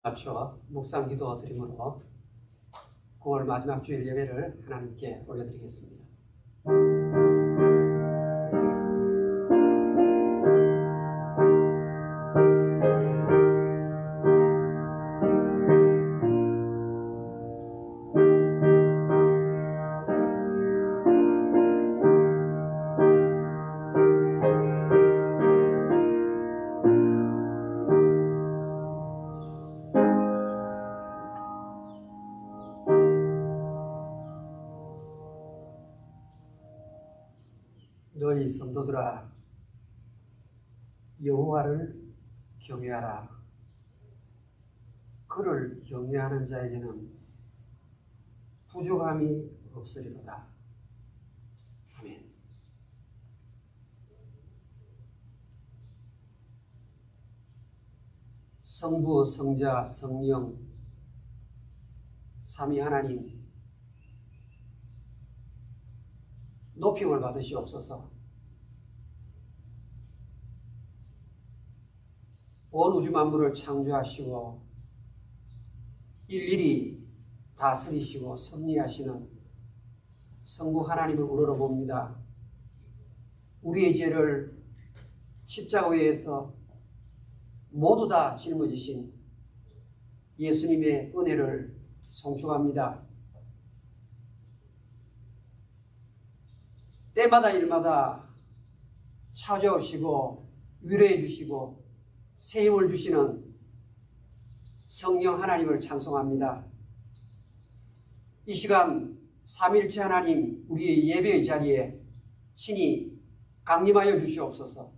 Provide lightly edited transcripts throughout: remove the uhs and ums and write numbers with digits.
맞춰 묵상 기도 드림으로 9월 마지막 주일 예배를 하나님께 올려드리겠습니다. 너희 성도들아, 여호와를 경외하라. 그를 경외하는 자에게는 부족함이 없으리로다. 아멘. 성부, 성자, 성령 삼위 하나님 높임을 받으시옵소서. 온 우주 만물을 창조하시고 일일이 다스리시고 섭리하시는 성부 하나님을 우러러봅니다. 우리의 죄를 십자가 위에서 모두 다 짊어지신 예수님의 은혜를 송축합니다. 때마다 일마다 찾아오시고 위로해 주시고 새 힘을 주시는 성령 하나님을 찬송합니다. 이 시간 삼위일체 하나님 우리의 예배의 자리에 친히 강림하여 주시옵소서.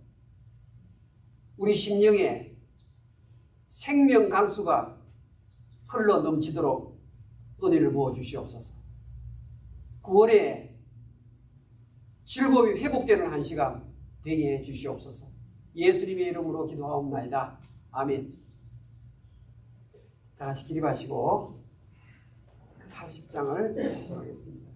우리 심령에 생명 강수가 흘러 넘치도록 은혜를 부어 주시옵소서. 구원의 즐거움이 회복되는 한 시간 되게 해 주시옵소서. 예수님의 이름으로 기도하옵나이다. 아멘. 다 같이 기립하시고 80장을 하겠습니다.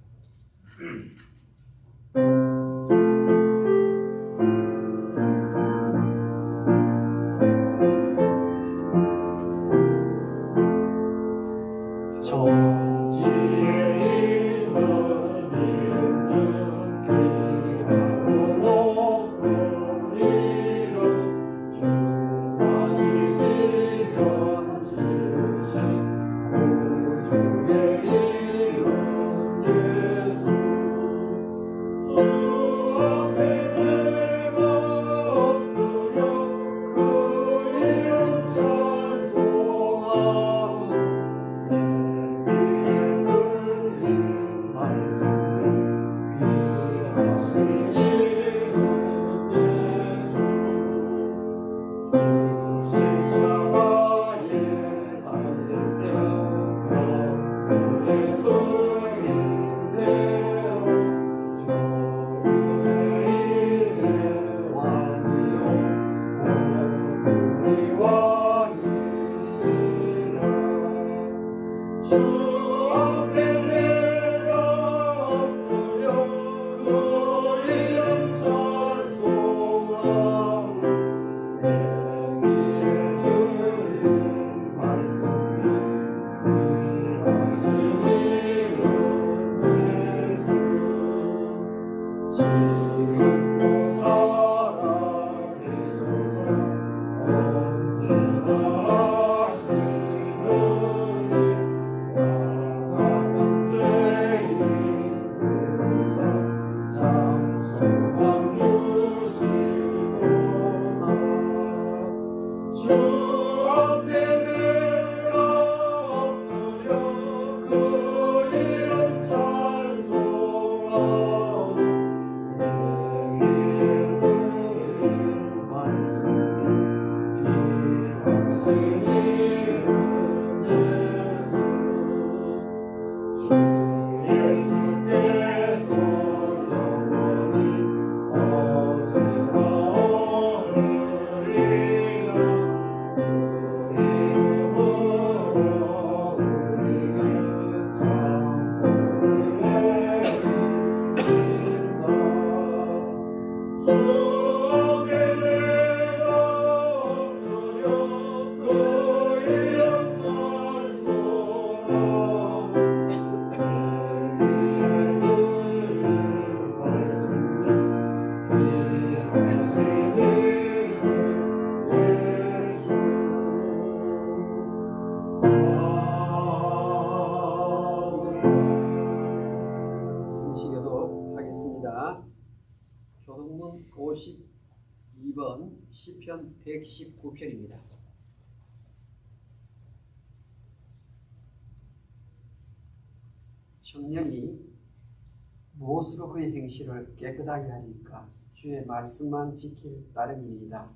언제나 하시는 성시교도 하겠습니다. 교동문 52번 시편 119편입니다. 청년이 무엇으로 그의 행실을 깨끗하게 하리까? 주의 말씀만 지킬 따름이니이다.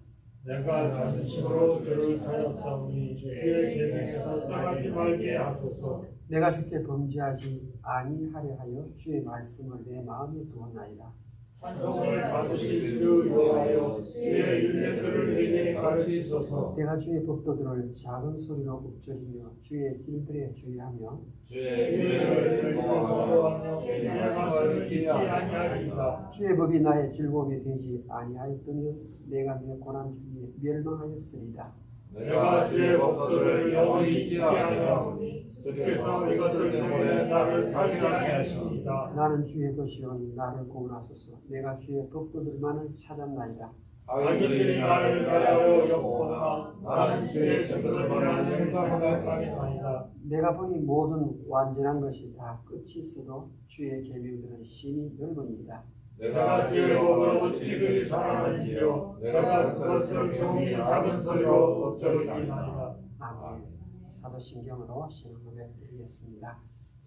내가 자신심으로 주를 찾았사오니 주의 계명에서 떠나지 말게 하소서. 내가 주께 범죄하지 아니하려 하여 주의 말씀을 내 마음에 두었나이다. 찬송을 받으실 주 여호와여, 주의 율례들을 내게 가르치소서. 내가 주의 법도들을 작은 소리로 읊조리며 주의 길들에 주의하며 주의 율례를 즐거워하며 주의 말씀을 잊지 아니하리이다. 주의 법이 나의 즐거움이 되지 아니하였더면 내가 내 고난 중에 멸망하였으리다. 내가 주의 법도들을 영원히 잊지 아니하오니 주께서 이것들 때문에 나를 살게 하십니다. 나는 주의 것이오니 나를 구원하소서. 내가 주의 법도들만을 찾았나이다. 악인들이 나를 가려워 엿보나 나는 주의 증거들만을 생각하나이다. 내가 보니 모든 완전한 것이 다 끝이 있어도 주의 계명들은 심히 넓으니이다. 내가 주의 법을 어찌 사랑하는지요. 내가 그것을 종이 작은 소리로 읊조리나이다. 아멘. 사도신경으로 신앙을 드리겠습니다.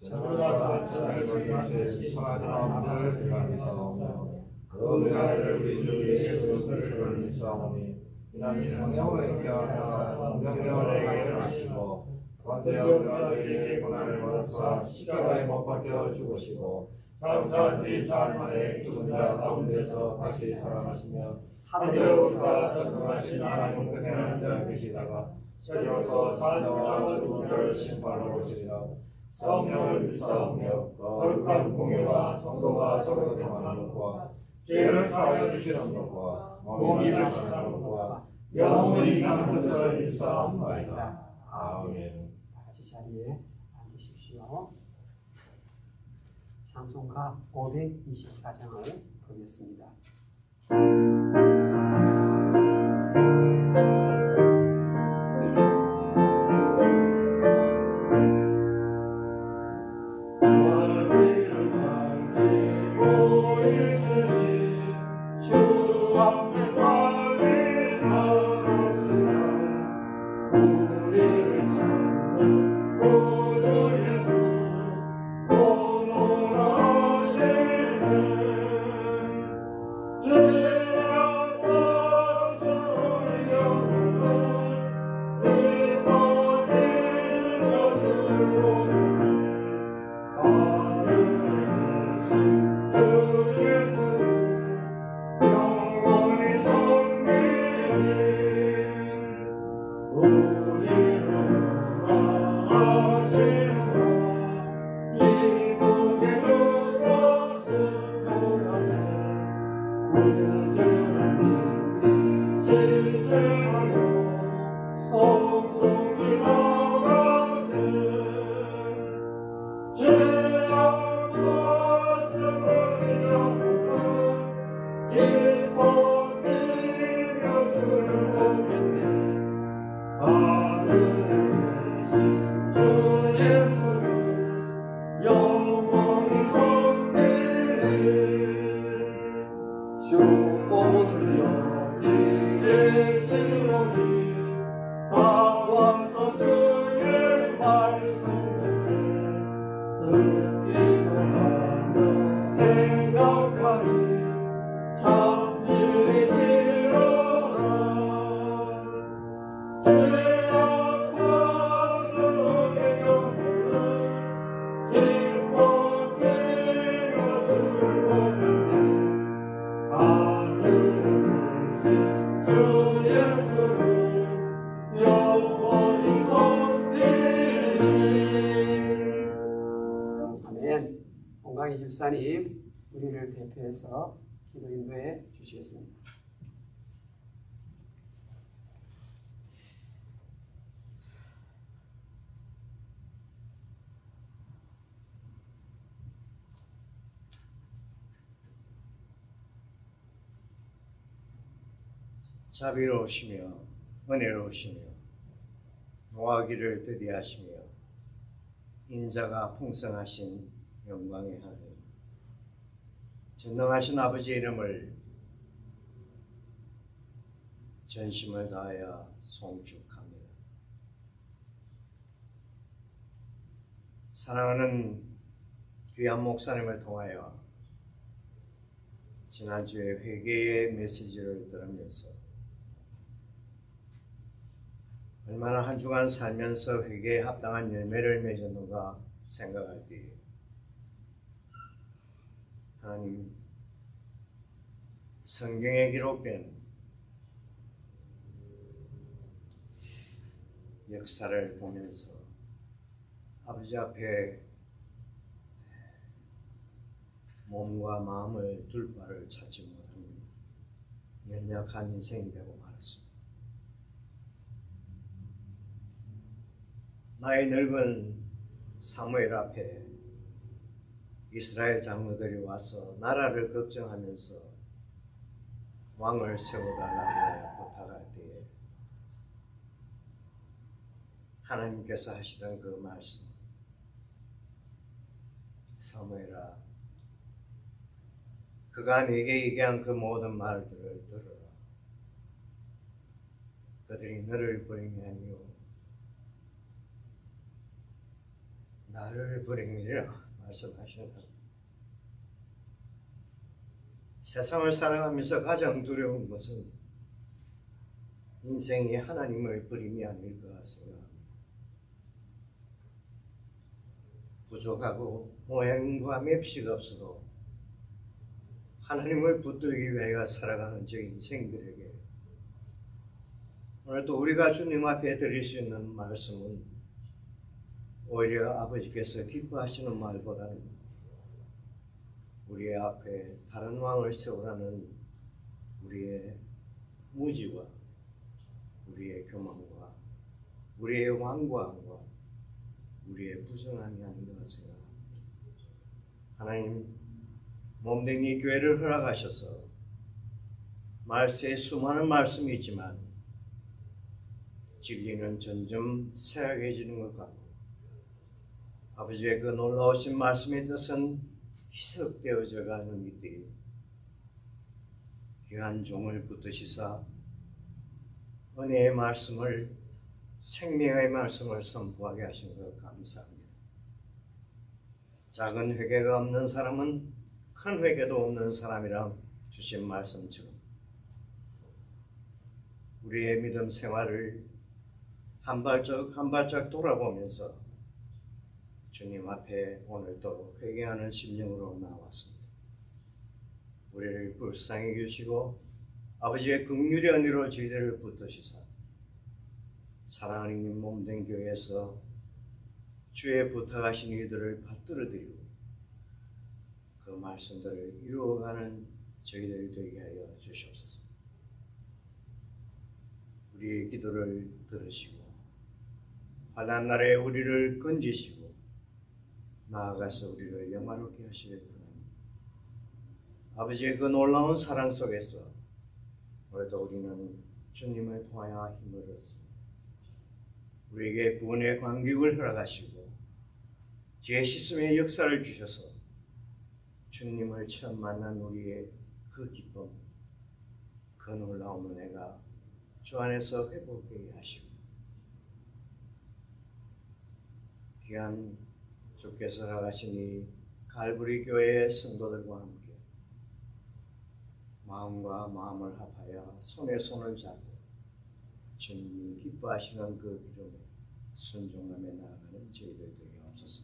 전도자 사랑을 받으신 선한 마음을 내가 믿사오며 그 외아들 우리 주 예수 그리스도를 믿사오니 이는 성령으로 행하사 공경력을 하게 하시고 반대여 그들에게 고난을 받으사 십자가에 못 박혀 죽으시고 장사한 뒤 사흘 만에 죽은 자 가운데서 다시 살아나시며 하늘에 오르사 전능하신 하나님 우편에 앉아 계시다가 저리로서 산자와 죽은 자를 심판하러 오시리라. 성령을 믿사오며 거룩한 공예와 성도가 서로 교통하는 것과 죄를 사하여 주시는 것과 몸이 나시는 것과 영원히 사는 것을 믿사옵나이다. 아멘. 다같이 자리에 앉으십시오. 찬송가 524장을 보겠습니다. 본강희 집사님 우리를 대표해서 기도 인도해 주시겠습니다. 자비로우시며 은혜로우시며 노하기를 더디하시며 인자가 풍성하신 영광의 하나님, 전능하신 아버지의 이름을 전심을 다하여 송축합니다. 사랑하는 귀한 목사님을 통하여 지난주에 회개의 메시지를 들으면서 얼마나 한 주간 살면서 회개에 합당한 열매를 맺었는가 생각할 때에 하나님, 성경에 기록된 역사를 보면서 아버지 앞에 몸과 마음을 둘 바를 찾지 못하는 연약한 인생이 되고 말았습니다. 나이 늙은 사무엘 앞에 이스라엘 장로들이 와서 나라를 걱정하면서 왕을 세워달라고 부탁할 때에 하나님께서 하시던 그 말씀, 사무엘아, 그가 네게 얘기한 그 모든 말들을 들어라. 그들이 너를 버림이 아니요 나를 버림이라 말씀하시는 세상을 살아가면서 가장 두려운 것은 인생이 하나님을 버림이 아닐까 생각합니다. 부족하고 모양과 맵시가 없어도 하나님을 붙들기 위하여 살아가는 저 인생들에게 오늘도 우리가 주님 앞에 드릴 수 있는 말씀은 오히려 아버지께서 기뻐하시는 말보다는 우리의 앞에 다른 왕을 세우라는 우리의 무지와 우리의 교만과 우리의 완고함과 우리의 부정함이 아닌가 생각합니다. 하나님, 몸댕이 교회를 허락하셔서 말세에 수많은 말씀이 있지만 진리는 점점 쇠약해지는 것 같고 아버지의 그 놀라우신 말씀의 뜻은 희석되어져 가는 이때에 귀한 종을 붙드시사 은혜의 말씀을, 생명의 말씀을 선포하게 하신 것 감사합니다. 작은 회개가 없는 사람은 큰 회개도 없는 사람이라 주신 말씀처럼 우리의 믿음 생활을 한 발짝 한 발짝 돌아보면서 주님 앞에 오늘도 회개하는 심령으로 나왔습니다. 우리를 불쌍히 여기시고 아버지의 긍휼의 은혜로 저희들을 붙드시사 사랑하는 이 몸된 교회에서 주의 부탁하신 일들을 받들어드리고 그 말씀들을 이루어가는 저희들 되게 하여 주시옵소서. 우리의 기도를 들으시고 환난 날에 우리를 건지시고 나아가서 우리를 영화롭게 하시길 바랍니다. 아버지의 그 놀라운 사랑 속에서 오늘도 우리는 주님을 통하여 힘을 얻습니다. 우리에게 구원의 관객을 허락하시고 죄 씻음의 역사를 주셔서 주님을 처음 만난 우리의 그 기쁨, 그 놀라운 은혜가 주 안에서 회복되게 하시고 귀한 주께서 나가신 이 갈보리 교회의 성도들과 함께 마음과 마음을 합하여 손에 손을 잡고 주님이 기뻐하시는 그 이름에 순종하며 나아가는 저희들 되게 하옵소서.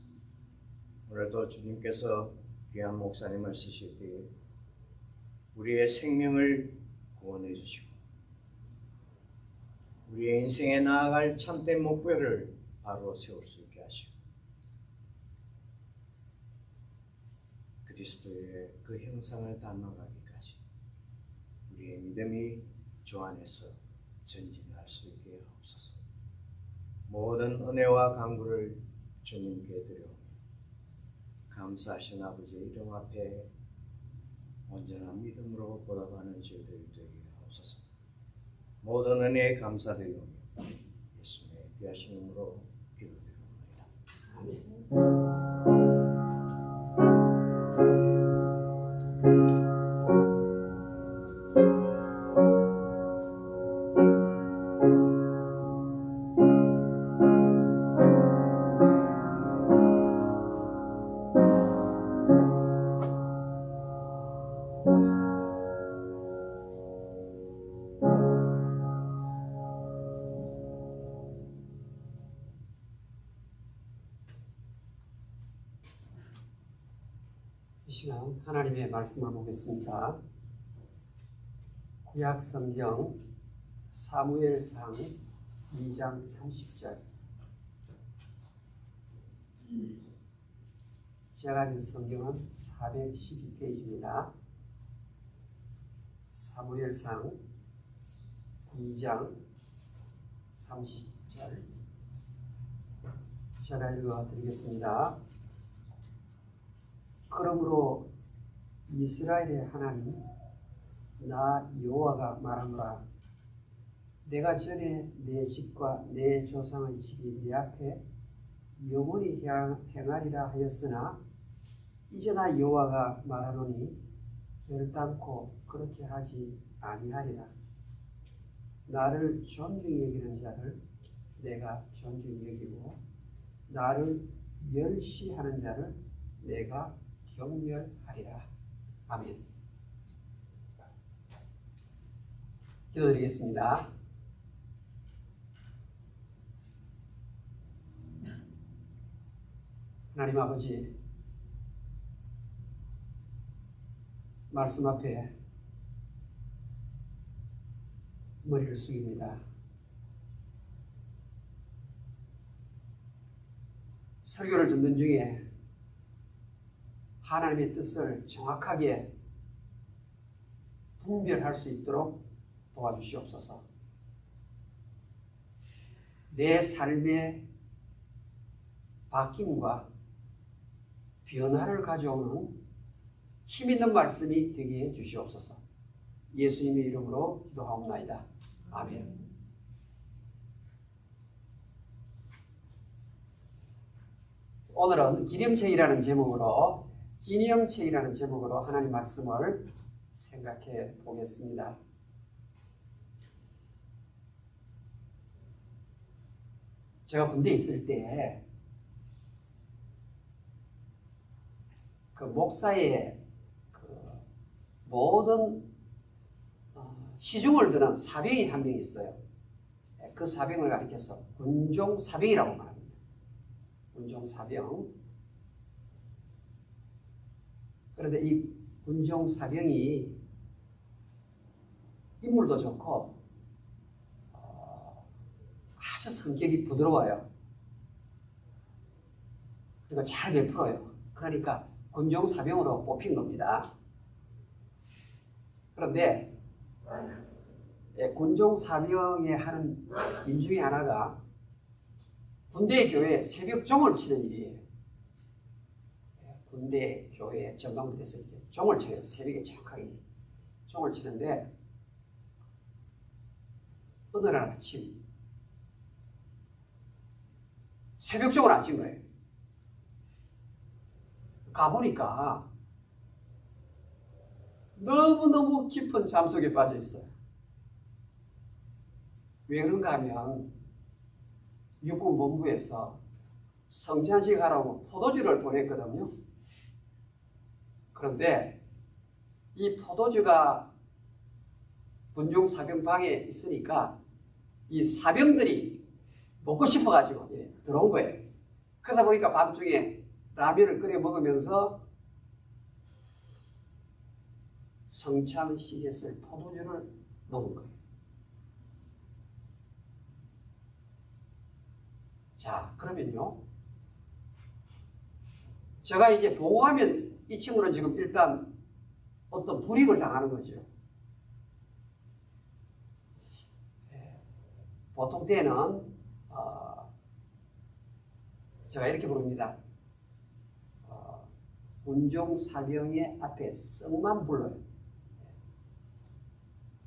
오늘도 주님께서 귀한 목사님을 쓰실 때에 우리의 생명을 구원해 주시고 우리의 인생에 나아갈 참된 목표를 바로 세울 수 있게 하시고 그리스도의 그 형상을 닮아가기까지 우리의 믿음이 주 안에서 전진할 수 있게 하옵소서. 모든 은혜와 강구를 주님께 드려오며 감사하신 아버지의 이름 앞에 온전한 믿음으로 보답하는 저희들 되게 하옵소서. 모든 은혜에 감사드리오며 예수님의 귀하신 이름으로 기도드립니다. 아멘. 이 시간 하나님의 말씀을 보겠습니다. 구약 성경 사무엘상 2장 30절. 제가 가진 성경은 412페이지입니다. 사무엘상 2장 30절. 제가 읽어드리겠습니다. 그러므로 이스라엘의 하나님 나 여호와가 말하노라. 내가 전에 내 집과 내 조상의 집이 네 앞에 영원히 행하리라 하였으나 이제 나 여호와가 말하노니 결단코 그렇게 하지 아니하리라. 나를 존중히 여기는 자를 내가 존중히 여기고 나를 멸시하는 자를 내가 경멸하리라. 아멘. 기도드리겠습니다. 하나님 아버지, 말씀 앞에 머리를 숙입니다. 설교를 듣는 중에 하나님의 뜻을 정확하게 분별할 수 있도록 도와주시옵소서. 내 삶의 바뀜과 변화를 가져오는 힘있는 말씀이 되게 해 주시옵소서. 예수님의 이름으로 기도하옵나이다. 아멘. 오늘은 기념책이라는 제목으로 하나님 말씀을 생각해 보겠습니다. 제가 군대에 있을 때 그 목사의 그 모든 시중을 드는 사병이 한 명 있어요. 그 사병을 가리켜서 군종 사병이라고 말합니다. 군종 사병. 그런데 이 군종 사병이 인물도 좋고 아주 성격이 부드러워요. 그리고 잘 베풀어요. 그러니까 군종 사병으로 뽑힌 겁니다. 그런데 군종 사병에 하는 일 중에 하나가 군대 교회에 새벽 종을 치는 일이에요. 군대 교회 전방부에서 이렇게 종을 쳐요. 새벽에 정확하게 종을 치는데 어느 날 아침 새벽 종을 안 친 거예요. 가보니까 너무너무 깊은 잠속에 빠져 있어요. 왜 그런가 하면 육군본부에서 성찬식 하라고 포도주를 보냈거든요. 그런데 이 포도주가 군종 사병방에 있으니까 이 사병들이 먹고 싶어가지고 들어온 거예요. 그러다 보니까 밤중에 라면을 끓여 먹으면서 성찬식에 쓸 포도주를 먹은 거예요. 자, 그러면요. 제가 이제 보고하면 이 친구는 지금 일단 어떤 불이익을 당하는 거죠. 보통 때는 제가 이렇게 부릅니다. 군종 사병의 앞에 썩만 불러요.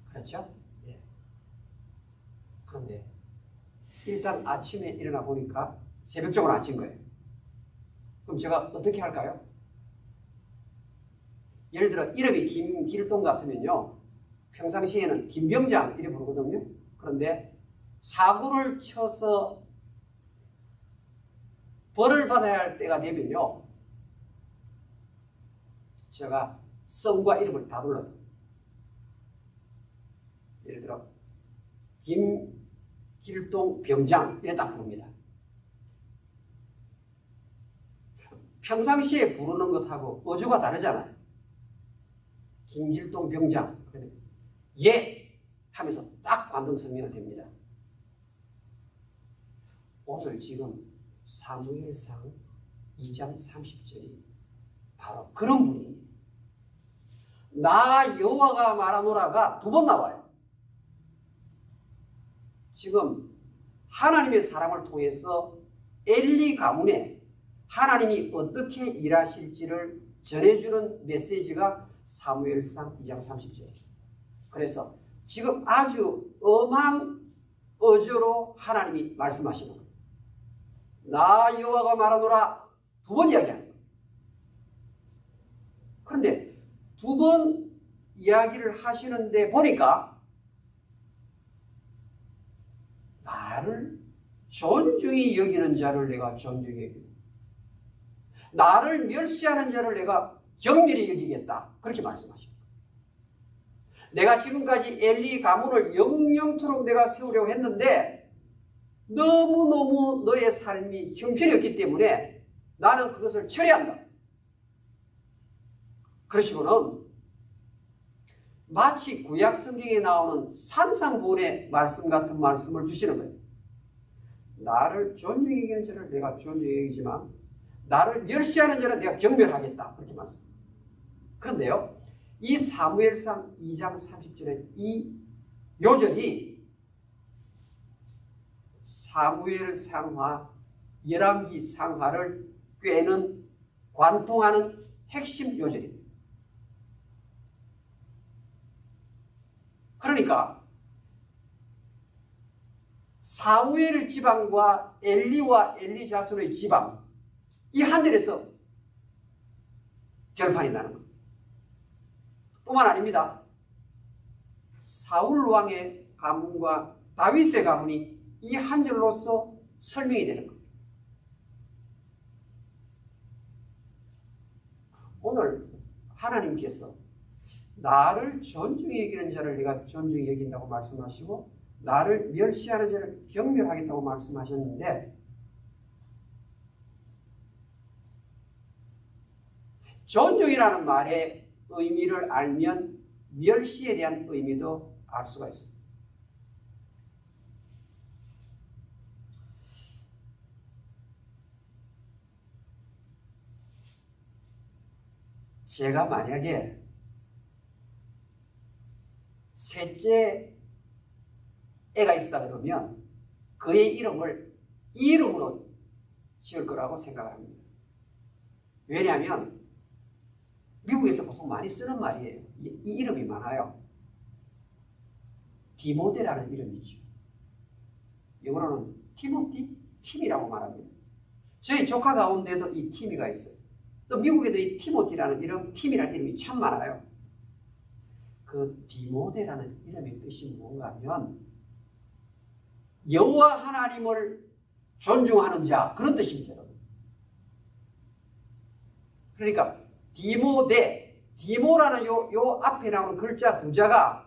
그렇죠? 예. 그런데 일단 아침에 일어나 보니까 새벽적으로 아친 거예요. 그럼 제가 어떻게 할까요? 예를 들어 이름이 김길동 같으면요, 평상시에는 김병장 이래 부르거든요. 그런데 사고를 쳐서 벌을 받아야 할 때가 되면요, 제가 성과 이름을 다 불러요. 예를 들어 김길동 병장 이래 딱 부릅니다. 평상시에 부르는 것하고 어조가 다르잖아요. 김길동 병장, 예 하면서 딱 관등성명이 됩니다. 오늘 지금 사무엘상 2장 30절이 바로 그런 분이에요. 나 여호와가 말하노라가 2번 나와요. 지금 하나님의 사람을 통해서 엘리 가문에 하나님이 어떻게 일하실지를 전해주는 메시지가 사무엘상 2장 30절이에요. 그래서 지금 아주 엄한 어조로 하나님이 말씀하시는 거예요. 나 여호와가 말하노라 2번 이야기하는 거예요. 그런데 2번 이야기를 하시는데 보니까 나를 존중히 여기는 자를 내가 존중히 여기고 나를 멸시하는 자를 내가 경멸히 여기겠다. 그렇게 말씀하십니다. 내가 지금까지 엘리 가문을 영영토록 내가 세우려고 했는데 너무너무 너의 삶이 형편이었기 때문에 나는 그것을 처리한다. 그러시고는 마치 구약 성경에 나오는 산상보훈의 말씀 같은 말씀을 주시는 거예요. 나를 존중히 여기는 자를 내가 존중히 여기지만 나를 멸시하는 자는 내가 경멸하겠다. 그렇게 말씀합니다. 그런데요, 이 사무엘상 2장 30절의 이 요절이 사무엘 상하, 열왕기 상하를 꿰는 관통하는 핵심 요절입니다. 그러니까 사무엘 지방과 엘리와 엘리 자손의 지방, 이 한 절에서 결판이 나는 것 뿐만 아닙니다. 사울 왕의 가문과 다윗의 가문이 이 한 절로서 설명이 되는 것. 오늘 하나님께서 나를 존중히 여기는 자를 내가 존중히 여긴다고 말씀하시고 나를 멸시하는 자를 경멸하겠다고 말씀하셨는데, 존중이라는 말의 의미를 알면 멸시에 대한 의미도 알 수가 있습니다. 제가 만약에 셋째 애가 있었다 그러면 그의 이름을 이 이름으로 지을 거라고 생각합니다. 왜냐하면 미국에서 보통 많이 쓰는 말이에요. 이 이름이 많아요. 디모데라는 이름이 있죠. 영어로는 티모티, 팀이라고 말합니다. 저희 조카 가운데도 이 티미가 있어요. 또 미국에도 이 티모티라는 이름, 팀이라는 이름이 참 많아요. 그 디모데라는 이름의 뜻이 뭔가 하면 여호와 하나님을 존중하는 자, 그런 뜻입니다. 여러분. 그러니까 디모데, 디모라는 요 앞에 나오는 글자 2자가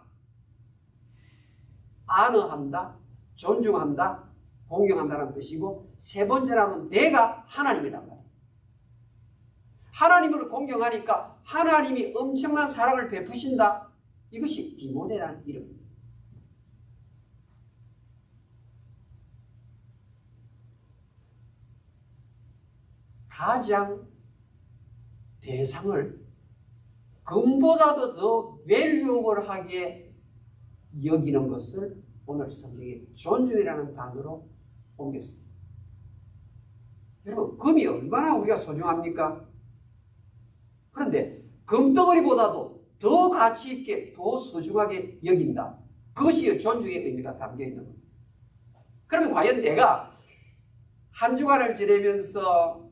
안어한다, 존중한다, 공경한다는 뜻이고, 세 번째라는 내가 하나님이란 말이에요. 하나님을 공경하니까 하나님이 엄청난 사랑을 베푸신다. 이것이 디모데라는 이름입니다. 가장 대상을 금보다도 더 밸류어블하게 여기는 것을 오늘 성경에 존중이라는 단어로 옮겼습니다. 여러분, 금이 얼마나 우리가 소중합니까? 그런데 금덩어리보다도 더 가치 있게, 더 소중하게 여긴다. 그것이 존중의 의미가 담겨 있는 겁니다. 그러면 과연 내가 한 주간을 지내면서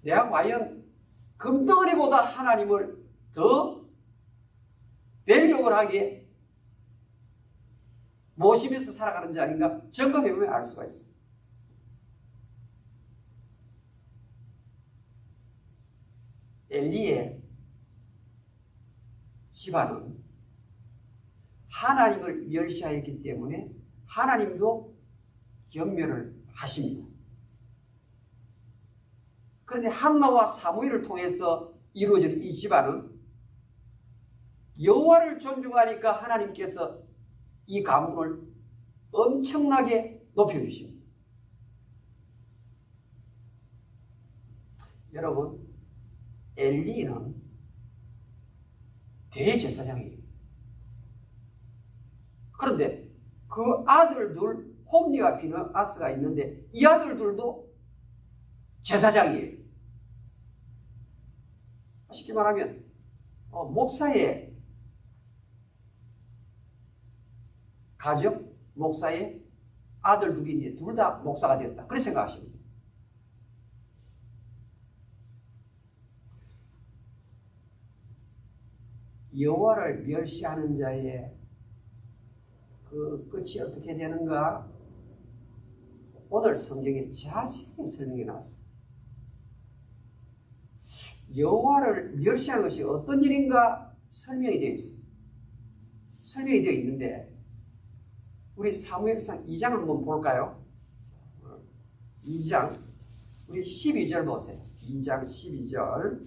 내가 과연 금덩어리보다 하나님을 더 밸류를 하게 모시면서 살아가는지 아닌가 점검해보면 알 수가 있습니다. 엘리의 집안은 하나님을 멸시하였기 때문에 하나님도 경멸을 하십니다. 그런데 한나와 사무엘을 통해서 이루어진 이 집안은 여호와를 존중하니까 하나님께서 이 가문을 엄청나게 높여주십니다. 여러분, 엘리는 대제사장이에요. 그런데 그 아들들 홈리와 비느하스가 있는데 이 아들들도 제사장이에요. 쉽게 말하면 목사의 가정, 목사의 아들들이 둘 다 목사가 되었다. 그렇게 생각하시면 돼요. 여호와를 멸시하는 자의 그 끝이 어떻게 되는가? 오늘 성경에 자세히 설명해 놨습니다. 여호와를 멸시하는 것이 어떤 일인가 설명이 되어 있습니다. 설명이 되어 있는데 우리 사무엘상 2장 한번 볼까요? 2장 우리 12절 보세요. 2장 12절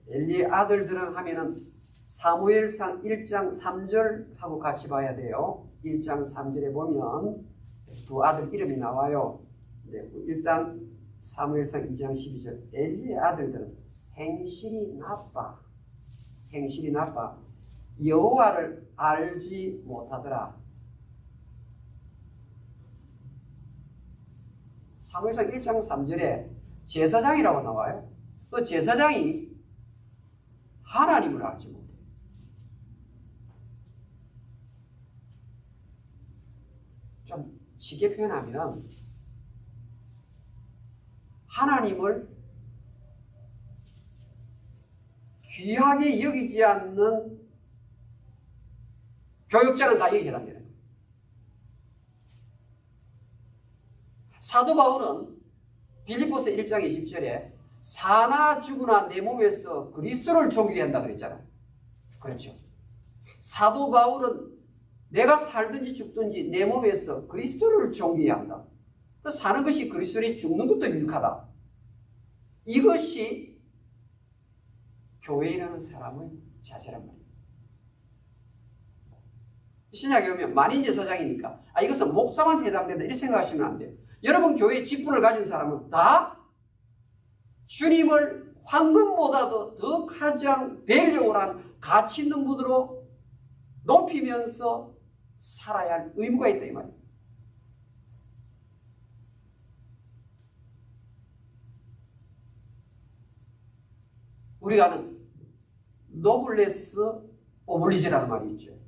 엘리의 아들들은 하면은 사무엘상 1장 3절 하고 같이 봐야 돼요. 1장 3절에 보면 두 아들 이름이 나와요. 네, 일단 사무엘상 2장 12절 엘리의 아들들은 행실이 나빠 여호와를 알지 못하더라. 사무엘상 1장 3절에 제사장이라고 나와요. 또 제사장이 하나님을 알지 못해요. 좀 쉽게 표현하면 하나님을 귀하게 여기지 않는 교육자는 다 여기에 해당되는 거예요. 사도 바울은 빌립보서 1장 20절에 사나 죽으나 내 몸에서 그리스도를 존귀해야 한다 그랬잖아요. 그렇죠. 사도 바울은 내가 살든지 죽든지 내 몸에서 그리스도를 존귀해야 한다. 사는 것이 그리스도니 죽는 것도 유익하다. 이것이 교회라는 사람의 자세란 말이에요. 신약에 오면 만인제사장이니까 이것은 목사만 해당된다 이렇게 생각하시면 안 돼요. 여러분 교회의 직분을 가진 사람은 다 주님을 황금보다도 더 가장 밸류한 가치 있는 분으로 높이면서 살아야 할 의무가 있다 이 말이에요. 우리가 아는 노블레스 오블리지라는 말이 있죠.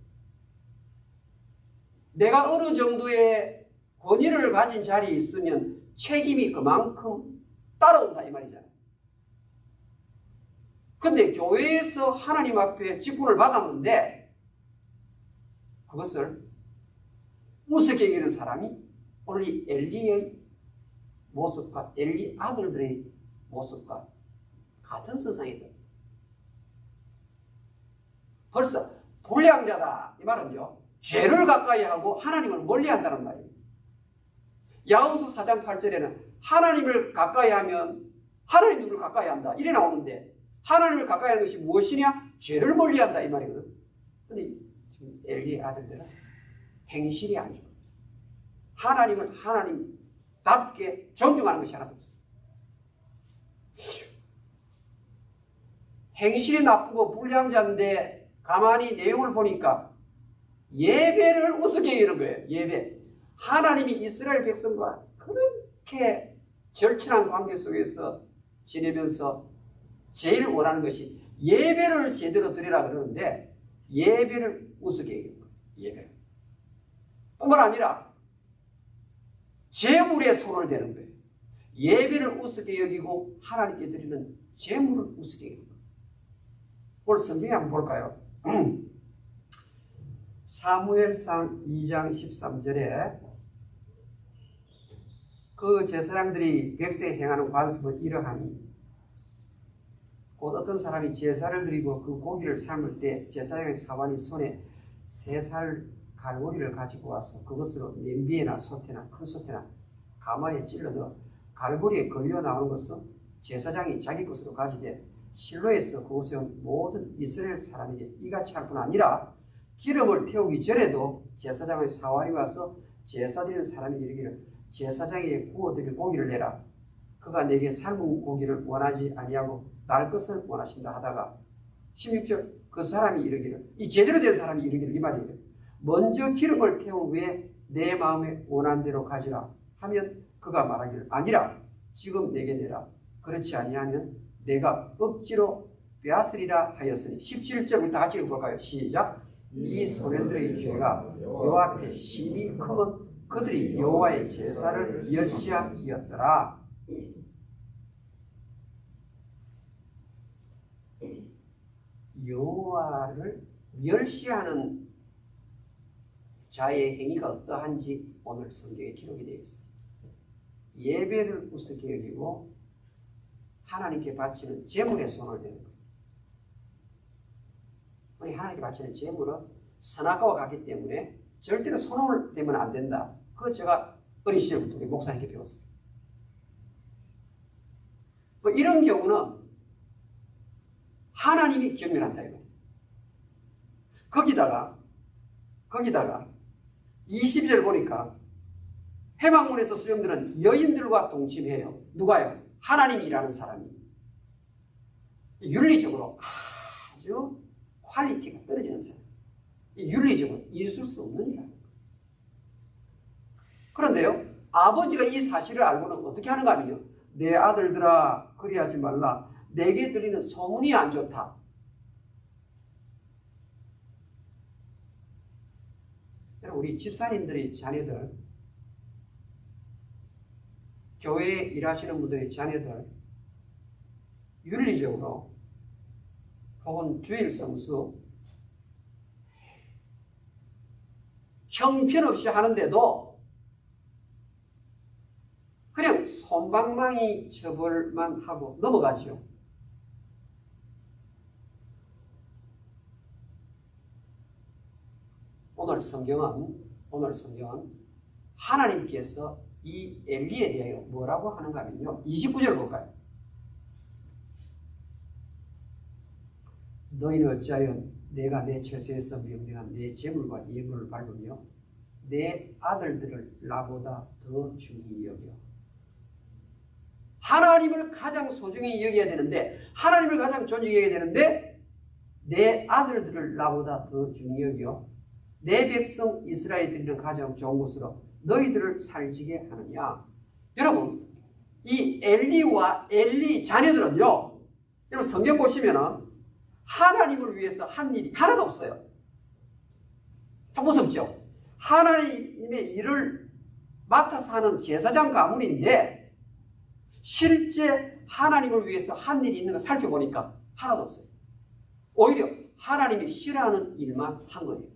내가 어느 정도의 권위를 가진 자리에 있으면 책임이 그만큼 따라온다 이 말이잖아요. 근데 교회에서 하나님 앞에 직분을 받았는데 그것을 우습게 여기는 사람이 오늘 이 엘리의 모습과 엘리 아들들의 모습과 같은 선상이다. 벌써 불량자다 이 말은요, 죄를 가까이 하고 하나님을 멀리한다는 말이에요. 야고보서 4장 8절에는 하나님을 가까이 하면 하나님 누구를 가까이 한다 이래 나오는데 하나님을 가까이 하는 것이 무엇이냐? 죄를 멀리한다 이 말이거든. 근데 지금 엘리의 아들들은 행실이 안 좋아요. 하나님을 하나님답게 존중하는 것이 하나도 없어요. 행실이 나쁘고 불량자인데 가만히 내용을 보니까 예배를 우습게 여기는 거예요. 예배. 하나님이 이스라엘 백성과 그렇게 절친한 관계 속에서 지내면서 제일 원하는 것이 예배를 제대로 드리라 그러는데 예배를 우습게 여기는 거예요. 예배를. 뿐만 아니라 재물에 손을 대는 거예요. 예배를 우습게 여기고 하나님께 드리는 재물을 우습게 여기는 거예요. 오늘 성경에 한번 볼까요? 사무엘상 2장 13절에 그 제사장들이 백성에 행하는 관습은 이러하니 곧 어떤 사람이 제사를 드리고 그 고기를 삶을 때 제사장의 사관이 손에 3살 갈고리를 가지고 와서 그것으로 냄비에나 솥에나 큰 솥에나 가마에 찔러 넣어 갈고리에 걸려 나오는 것은 제사장이 자기 것으로 가지되 실로에서 그곳에 온 모든 이스라엘 사람에게 이같이 할 뿐 아니라 기름을 태우기 전에도 제사장의 사활이 와서 제사 드리는 사람이 이르기를 제사장에게 구워드릴 고기를 내라. 그가 내게 삶은 고기를 원하지 아니하고 날 것을 원하신다 하다가 16절 그 사람이 이르기를 이 제대로 된 사람이 이르기를 이 말이에요. 먼저 기름을 태운 후에 내 마음에 원한 대로 가지라 하면 그가 말하기를 아니라 지금 내게 내라. 그렇지 아니하면 내가 억지로 빼앗으리라 하였으니 17절부터 같이 읽어볼까요? 시작. 이 소년들의 죄가 여호와 앞에 심히 크면 그들이 여호와의 제사를 멸시하였더라. 여호와를 멸시하는 자의 행위가 어떠한지 오늘 성경에 기록이 되어 있습니다. 예배를 우습게 여기고 하나님께 바치는 제물에 손을 대는 거예요. 우리 하나님께 바치는 제물은 선악과와 같기 때문에 절대로 손을 대면 안 된다. 그거 제가 어린 시절부터 우리 목사님께 배웠어요. 뭐 이런 경우는 하나님이 경멸한다 이거. 거기다가 20절 보니까 회막문에서 수령들은 여인들과 동침해요. 누가요? 하나님이라는 사람이. 윤리적으로 아주 퀄리티가 떨어지는 사람. 윤리적으로 있을 수 없는 일이라는 거예요. 그런데요, 아버지가 이 사실을 알고는 어떻게 하는가 하면요. 내 아들들아, 그리하지 말라. 내게 들리는 소문이 안 좋다. 우리 집사님들의 자녀들, 교회에 일하시는 분들의 자녀들, 윤리적으로 혹은 주일 성수 형편없이 하는데도 그냥 솜방망이 처벌만 하고 넘어가죠. 오늘 성경은 하나님께서 이 엘리에 대하여 뭐라고 하는가 하면요. 29절 볼까요? 너희는 어찌하여 내가 내 처소에서 명령한 내 재물과 예물을 밟으며 내 아들들을 나보다 더 중히 여겨. 하나님을 가장 소중히 여겨야 되는데, 하나님을 가장 존중히 여겨야 되는데 내 아들들을 나보다 더 중히 여겨 내 백성 이스라엘 드리는 가장 좋은 곳으로 너희들을 살지게 하느냐. 여러분, 이 엘리와 엘리 자녀들은요, 여러분 성경 보시면은 하나님을 위해서 한 일이 하나도 없어요. 참 무섭죠? 하나님의 일을 맡아서 하는 제사장 가문인데 실제 하나님을 위해서 한 일이 있는 거 살펴보니까 하나도 없어요. 오히려 하나님이 싫어하는 일만 한 거예요.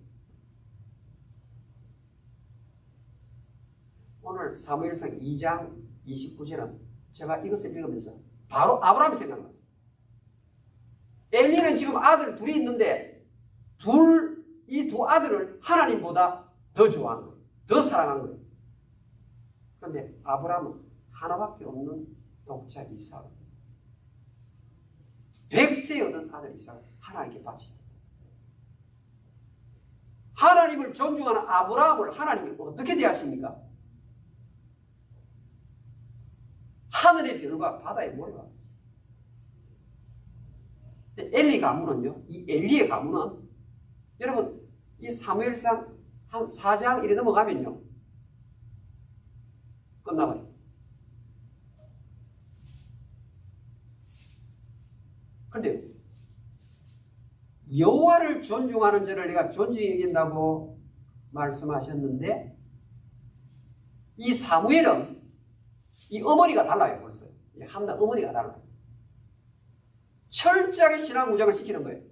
오늘 사무엘상 2장 29절은 제가 이것을 읽으면서 바로 아브라함이 생각났어요. 엘리는 지금 아들 둘이 있는데 이 두 아들을 하나님보다 더 좋아하는 거예요. 더 사랑하는 거예요. 그런데 아브라함은 하나밖에 없는 독자 이삭을 100세 얻은 아들 이삭을 하나님께 바치다. 하나님을 존중하는 아브라함을 하나님이 어떻게 대하십니까? 하늘의 별과 바다의 모래와 같아요. 엘리 가문은요, 이 엘리의 가문은 여러분 이 사무엘상 한 4장 이래 넘어가면요 끝나버려요. 그런데 여호와를 존중하는 자를 내가 존중히 여긴다고 말씀하셨는데 이 사무엘은 이 어머니가 달라요. 벌써 한나 어머니가 달라요. 철저하게 신앙 무장을 시키는 거예요.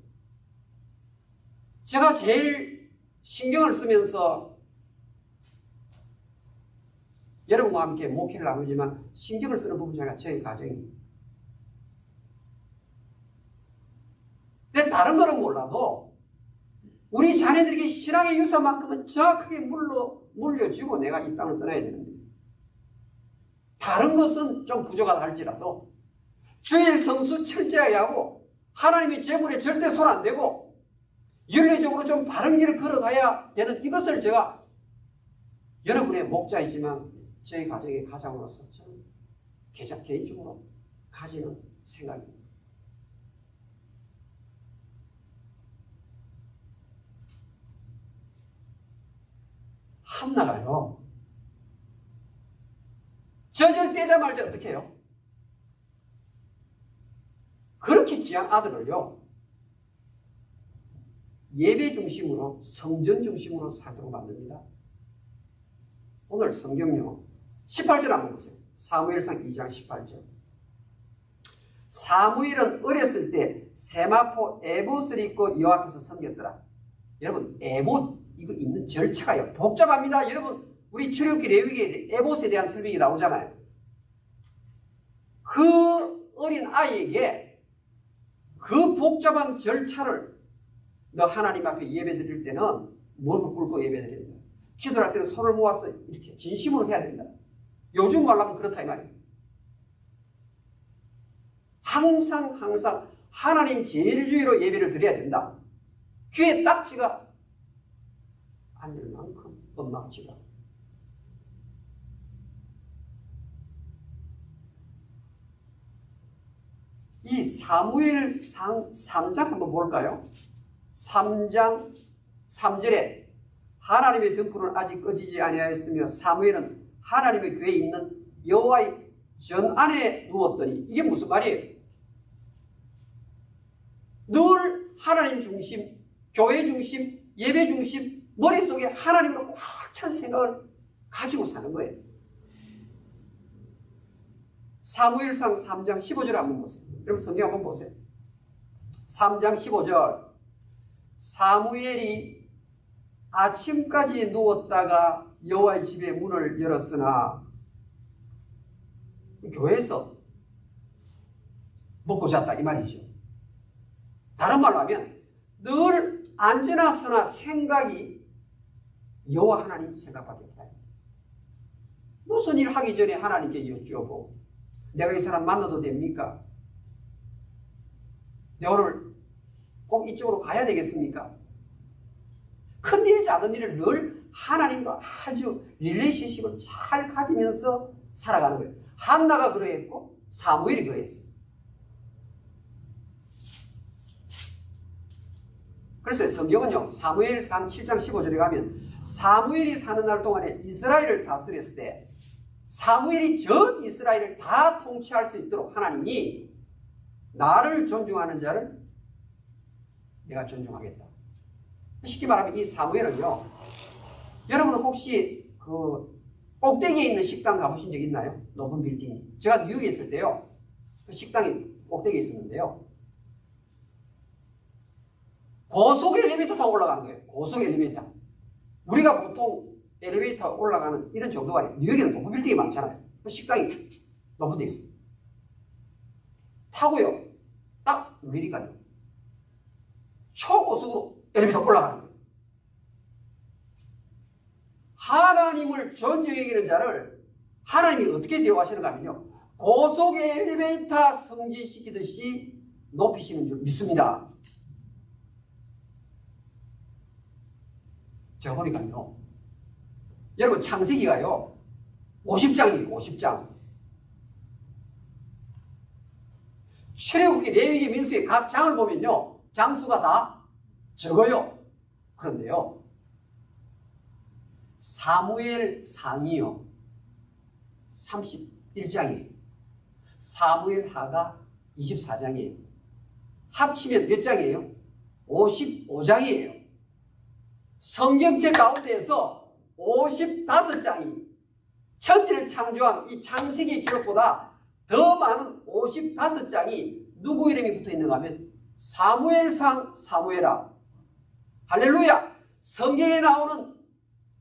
제가 제일 신경을 쓰면서 여러분과 함께 목회를 나누지만 신경을 쓰는 부분 중에 저희 가정입니다. 근데 다른 거는 몰라도 우리 자녀들에게 신앙의 유산만큼은 정확하게 물려주고 내가 이 땅을 떠나야 되는데 다른 것은 좀 부족하다 할지라도 주일 성수 철저하게 하고 하나님의 재물에 절대 손 안 대고 윤리적으로 좀 바른 길을 걸어가야 되는 이것을 제가 여러분의 목자이지만 저희 가정의 가장으로서 저는 개인적으로 가지는 생각입니다. 한나가요. 젖을 떼자마자 어떻게 해요? 그렇게 귀한 아들을요. 예배 중심으로 성전 중심으로 살도록 만듭니다. 오늘 성경요. 18절 한번 보세요. 사무엘상 2장 18절. 사무엘은 어렸을 때 세마포 에봇을 입고 여호와 앞에서 섬겼더라. 여러분 에봇 이거 입는 절차가요. 복잡합니다. 여러분 우리 출애굽기 레위기에 에봇에 대한 설명이 나오잖아요. 그 어린 아이에게 그 복잡한 절차를 너 하나님 앞에 예배 드릴 때는 무릎을 꿇고 예배 드려야 된다. 기도할 때는 손을 모아서 이렇게 진심으로 해야 된다. 요즘 말로 하면 그렇다 이 말이에요. 항상 하나님 제일주의로 예배를 드려야 된다. 귀에 딱지가 아닐 만큼 엄마가 지가. 이 사무엘상 3장 한번 볼까요? 3장 3절에 하나님의 등불은 아직 꺼지지 아니하였으며 사무엘은 하나님의 궤에 있는 여호와의 전 안에 누웠더니 이게 무슨 말이에요? 늘 하나님 중심, 교회 중심, 예배 중심, 머릿속에 하나님으로 꽉 찬 생각을 가지고 사는 거예요. 사무엘상 3장 15절 한번 보세요. 여러분 성경 한번 보세요. 3장 15절 사무엘이 아침까지 누웠다가 여호와의 집의 문을 열었으나 교회에서 먹고 잤다 이 말이죠. 다른 말로 하면 늘 앉으나 서나 생각이 여호와 하나님 생각밖에 없다. 무슨 일 하기 전에 하나님께 여쭈어보고 내가 이 사람 만나도 됩니까? 내가 오늘 꼭 이쪽으로 가야 되겠습니까? 큰일 작은 일을 늘 하나님과 아주 릴레이션십을 잘 가지면서 살아가는 거예요. 한나가 그러했고 사무엘이 그러했어요. 그래서 성경은요. 사무엘상 7장 15절에 가면 사무엘이 사는 날 동안에 이스라엘을 다스렸을 때 사무엘이 전 이스라엘을 다 통치할 수 있도록 하나님이 나를 존중하는 자를 내가 존중하겠다. 쉽게 말하면 이 사무엘은요. 여러분 혹시 그 꼭대기에 있는 식당 가보신 적 있나요? 높은 빌딩. 제가 뉴욕에 있을 때요. 그 식당이 꼭대기에 있었는데요. 고속 엘리베이터 타고 올라가는 거예요. 고속 엘리베이터. 우리가 보통 엘리베이터 올라가는 이런 정도가 아니에요. 뉴욕에는 높은 빌딩이 많잖아요. 그 식당이 높은 데 있어요. 타고요. 딱 누리니까요. 초고속으로 엘리베이터 올라가는 거예요. 하나님을 존중히 여기는 자를 하나님이 어떻게 대우하시는가 하면요. 고속 엘리베이터 승진시키듯이 높이시는 줄 믿습니다. 제가 보니까요. 여러분 창세기가요. 50장이에요. 50장. 출애굽기, 레위기, 민수기 각 장을 보면요. 장수가 다 적어요. 그런데요. 사무엘 상이요. 31장이에요. 사무엘 하가 24장이에요. 합치면 몇 장이에요? 55장이에요. 성경책 가운데에서 55장이 천지를 창조한 이 창세기 기록보다 더 많은 55장이 누구 이름이 붙어 있는가 하면 사무엘상 사무엘아. 할렐루야. 성경에 나오는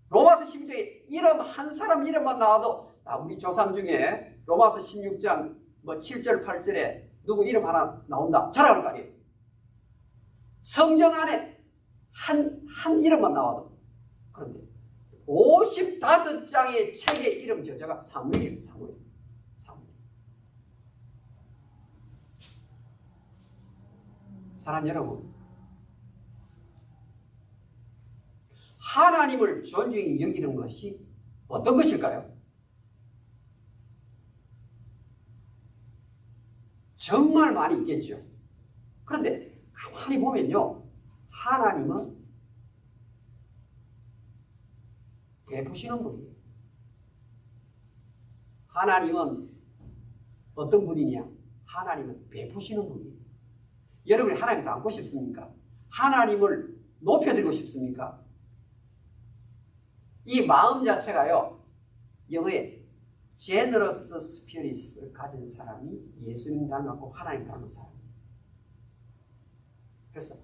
로마서 16장에 이름 한 사람 이름만 나와도 우리 조상 중에 로마서 16장 7절 8절에 누구 이름 하나 나온다. 자랑할 거 아니에요. 성경 안에 한 이름만 나와도. 그런데 55장의 책의 이름 저자가 사무엘이에요. 사무엘. 사랑하는 여러분, 하나님을 존중히 여기는 것이 어떤 것일까요? 정말 많이 있겠죠. 그런데 가만히 보면요, 하나님은 베푸시는 분이에요. 하나님은 어떤 분이냐? 하나님은 베푸시는 분이에요. 여러분이 하나님을 닮고 싶습니까? 하나님을 높여드리고 싶습니까? 이 마음 자체가요, 영어에 generous spirit을 가진 사람이 예수님 닮았고 하나님 닮은 사람이에요. 그래서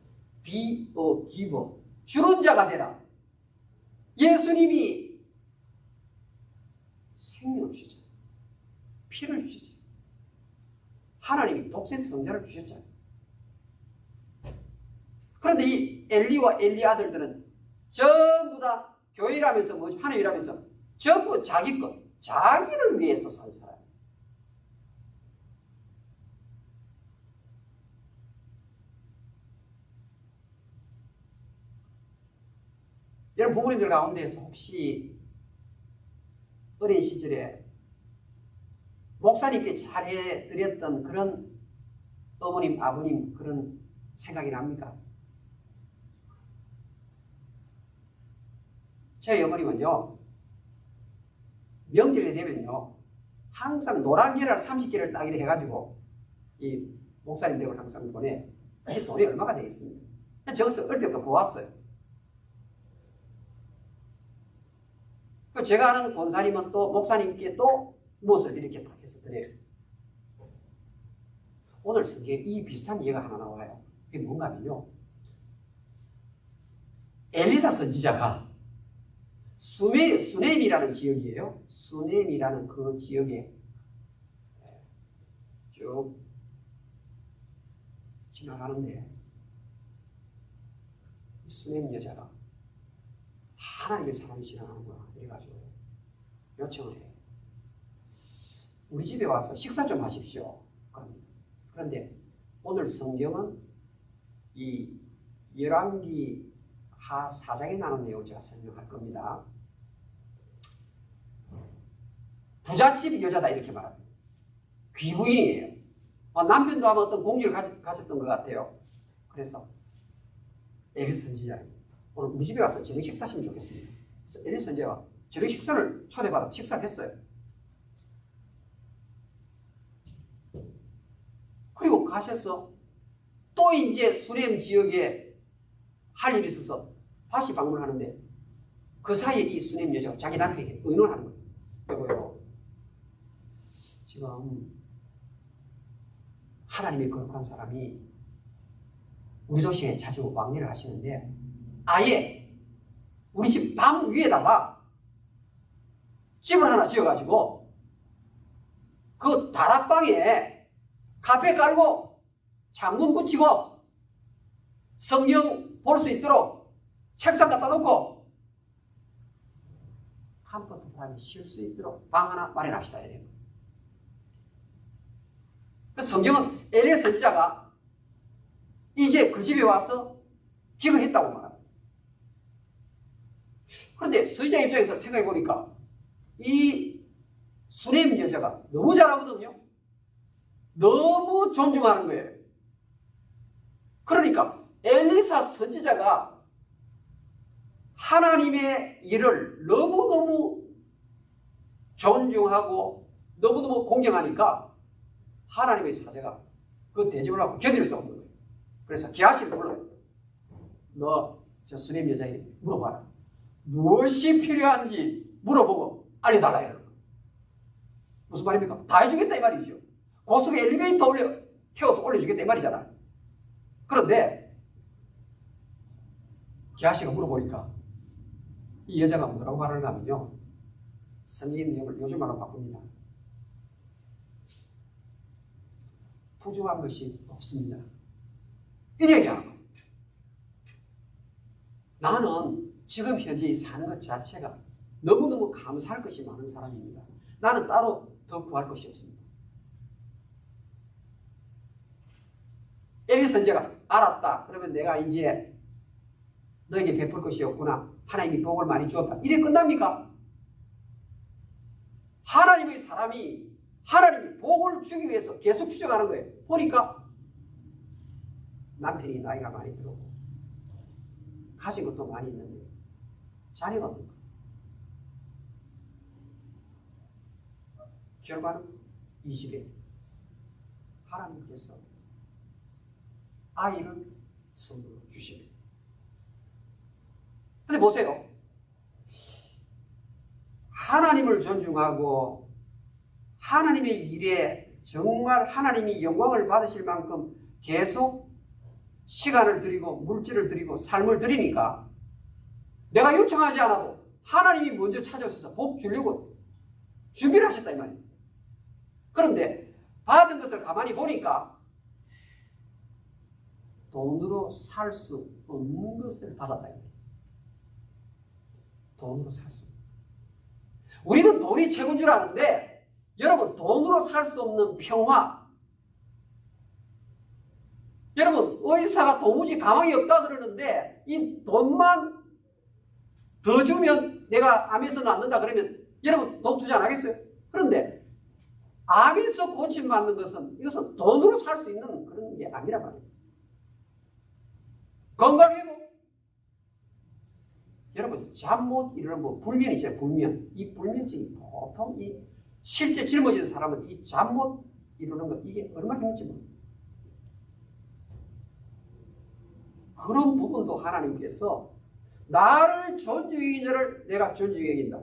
be a giver, 주는 자가 되라. 예수님이 생명을 주셨잖아요. 피를 주셨잖아요. 하나님이 독생 성자를 주셨잖아요. 그런데 이 엘리와 엘리 아들들은 전부 다 교회라면서 뭐죠? 하나님이라면서 전부 자기 것, 자기를 위해서 산 사람. 여러분 부모님들 가운데서 혹시 어린 시절에 목사님께 잘해드렸던 그런 어머님, 아버님 그런 생각이 납니까? 제 어머님은요, 명절이 되면요, 항상 노란 계란 30개를 따기로 해가지고 이 목사님 댁을 항상 보내. 이 돈이 얼마가 되겠습니까? 저것을 어릴 때부터 보았어요. 제가 아는 권사님은 또 목사님께 또 무엇을 이렇게 딱 해서 드려요. 오늘 성경에 이 비슷한 예가 하나 나와요. 그게 뭔가 하면요, 엘리사 선지자가 수넴이라는 지역이에요. 수넴이라는 그 지역에 쭉 지나가는데 수넴 여자가 하나님의 사람이 지나가는 거야. 이래가지고 요청을 해. 우리 집에 와서 식사 좀 하십시오. 그런데 오늘 성경은 이 열왕기 하 4장에 나오는 내용을 제가 설명할 겁니다. 부잣집 여자다 이렇게 말합니다. 귀부인이에요. 남편도 아마 어떤 공직을 가졌던 것 같아요. 그래서 엘리 선지자님, 오늘 우리 집에 와서 저녁 식사하시면 좋겠습니다. 그래서 엘리 선지자가 저녁 식사를 초대받아 식사를 했어요. 그리고 가셔서 또 이제 수넴 지역에 할 일이 있어서 다시 방문하는데 그 사이에 이 수넴 여자가 자기 남편에게 의논을 하는 거예요. 여보요, 지금 하나님의 거룩한 사람이 우리 도시에 자주 왕래를 하시는데 아예 우리 집 방 위에다가 집을 하나 지어가지고 그 다락방에 카페 깔고 창문 붙이고 성경 볼 수 있도록 책상 갖다 놓고 컴포트 타임에 쉴 수 있도록 방 하나 마련합시다. 이래요. 그래서 성경은 엘리야 선지자가 이제 그 집에 와서 기거했다고 말합니다. 그런데 선지자 입장에서 생각해 보니까 이 수넴 여자가 너무 잘하거든요. 너무 존중하는 거예요. 그러니까 엘리사 선지자가 하나님의 일을 너무너무 존중하고 너무너무 공경하니까 하나님의 사자가 그 대접을 하고 견딜 수 없는 거예요. 그래서 게하시를 불러요. 너 저 수냄 여자에게 물어봐라. 무엇이 필요한지 물어보고 알려달라 이러는 거예요. 무슨 말입니까? 다 해주겠다 이 말이죠. 고속에 엘리베이터 태워서 올려주겠다 이 말이잖아요. 그런데 게하시가 물어보니까 이 여자가 뭐라고 말하는가 하면요. 성경 내용을 요즘말로 바꿉니다. 부족한 것이 없습니다. 이 얘기하는 거예요. 나는 지금 현재 사는 것 자체가 너무너무 감사할 것이 많은 사람입니다. 나는 따로 더 구할 것이 없습니다. 에리 선지자가 알았다. 그러면 내가 이제 너에게 베풀 것이 없구나. 하나님이 복을 많이 주었다. 이래 끝납니까? 하나님의 사람이 하나님이 복을 주기 위해서 계속 추적하는 거예요. 보니까 남편이 나이가 많이 들었고 가진 것도 많이 있는데 자녀가 없는 거예요. 결과는 이 집에 하나님께서 아이를 선물로 주십니다. 근데 보세요. 하나님을 존중하고 하나님의 일에 정말 하나님이 영광을 받으실 만큼 계속 시간을 들이고 물질을 들이고 삶을 들이니까 내가 요청하지 않아도 하나님이 먼저 찾아오셔서 복 주려고 준비를 하셨다 이 말이에요. 그런데 받은 것을 가만히 보니까 돈으로 살 수 없는 것을 받았다 이 말이에요. 돈으로 살 수 없는. 우리는 돈이 최고인 줄 아는데 여러분 돈으로 살 수 없는 평화, 여러분 의사가 도무지 가망이 없다 그러는데 이 돈만 더 주면 내가 암에서 낫는다 그러면 여러분 돈 투자 안 하겠어요? 그런데 암에서 고침받는 것은 이것은 돈으로 살 수 있는 그런 게 아니란 말이에요. 건강회복. 여러분 잠 못 이루는 뭐 불면이죠. 불면. 이 불면증이 보통 이 실제 젊어진 사람은 이 잠 못 이루는 것 이게 얼마나 힘든지 모릅니다. 그런 부분도 하나님께서 나를 존중하는 자를 내가 존중히 여긴다.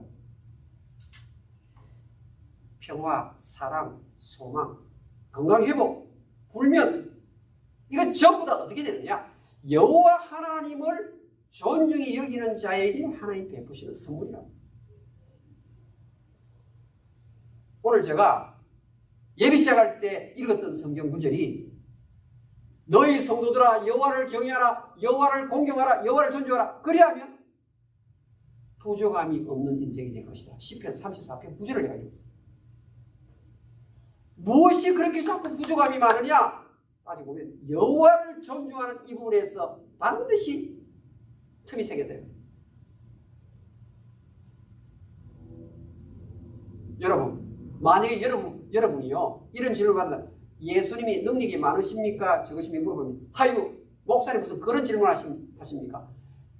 평화, 사랑, 소망, 건강회복, 불면 이건 전부 다 어떻게 되느냐? 여호와 하나님을 존중히 여기는 자에게 하나님 베푸시는 선물이다. 오늘 제가 예비 시작할 때 읽었던 성경 구절이 너희 성도들아 여호와를 경외하라, 여호와를 공경하라, 여호와를 존중하라. 그리하면 부족함이 없는 인생이 될 것이다. 시편 34편 9절을 내가 읽었어요. 무엇이 그렇게 자꾸 부족함이 많으냐? 따지고 보면 여호와를 존중하는 이 부분에서 반드시 틈이 생겨져요. 여러분, 만약에 여러분이요 이런 질문을 받는다. 예수님이 능력이 많으십니까? 적으십니까? 물어보면 하유 목사님 무슨 그런 질문 하십니까?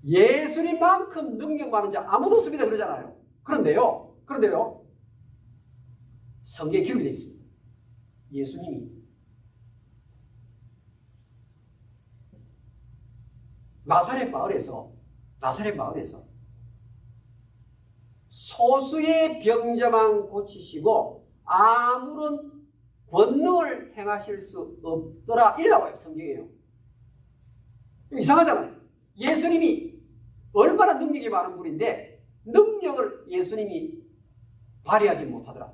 예수님만큼 능력 많은 자 아무도 없습니다 그러잖아요. 그런데요 성경에 기록이 되어 있습니다. 예수님이 나사렛 마을에서 소수의 병자만 고치시고 아무런 권능을 행하실 수 없더라 이래 나와요. 성경에요. 이상하잖아요. 예수님이 얼마나 능력이 많은 분인데 능력을 예수님이 발휘하지 못하더라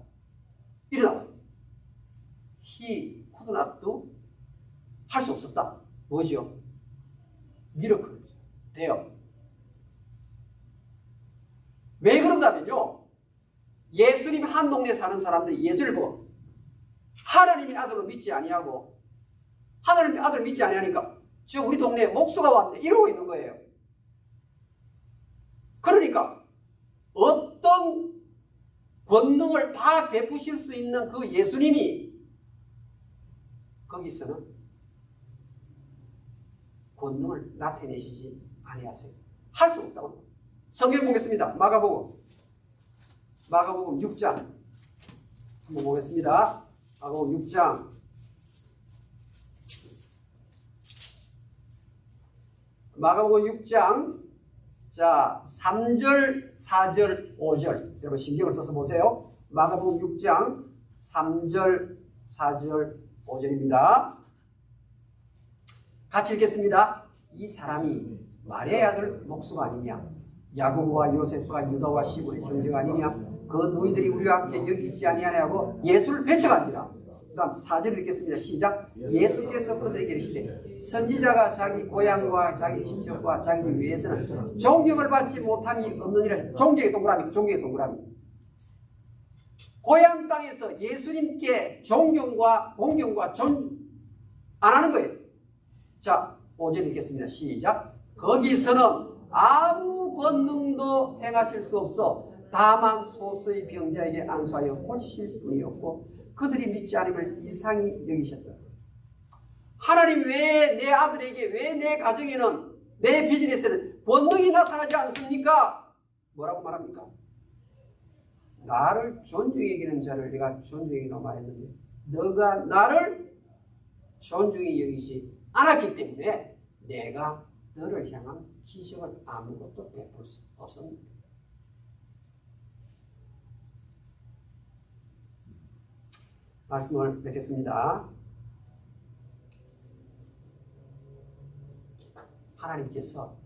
이래 나와요. He could not do 할 수 없었다. 뭐죠? 미러클 돼요. 왜 그런가 하면요 예수님 한 동네에 사는 사람들이 예수를 보고 하나님의 아들을 믿지 아니하고 하나님의 아들을 믿지 아니하니까 저 우리 동네에 목수가 왔네 이러고 있는 거예요. 그러니까 어떤 권능을 다 베푸실 수 있는 그 예수님이 거기서는 권능을 나타내시지 아니하세요. 할 수 없다고. 성경 보겠습니다. 마가복음 6장 한번 보겠습니다. 마가복음 6장 마가복음 6장 자 3절, 4절, 5절 여러분 신경을 써서 보세요. 마가복음 6장 3절, 4절, 5절입니다. 같이 읽겠습니다. 이 사람이 마리아의 아들 목수가 아니냐? 야고보와 요셉과 유다와 시몬의 형제가 아니냐? 그 너희들이 우리와 함께 여기 있지 아니하냐고 예수를 배척하니라. 그 다음 4절 읽겠습니다. 시작. 예수께서 그들에게 이르시되 선지자가 자기 고향과 자기 친척과 자기 위에서는 존경을 받지 못함이 없느니라. 종교의 동그라미, 종교의 동그라미. 고향 땅에서 예수님께 존경과 공경과 안 하는 거예요. 자, 5절 읽겠습니다. 시작. 거기서는 아무 권능도 행하실 수 없어 다만 소수의 병자에게 안수하여 고치실 뿐이었고 그들이 믿지 않음을 이상히 여기셨다. 하나님 왜 내 아들에게, 왜 내 가정에는, 내 비즈니스에는 권능이 나타나지 않습니까? 뭐라고 말합니까? 나를 존중히 여기는 자를 내가 존중히 여기노 말했는데 너가 나를 존중히 여기지 않았기 때문에 내가 너를 향한 기적을 아무것도 베풀 수 없습니다. 말씀을 맺겠습니다. 하나님께서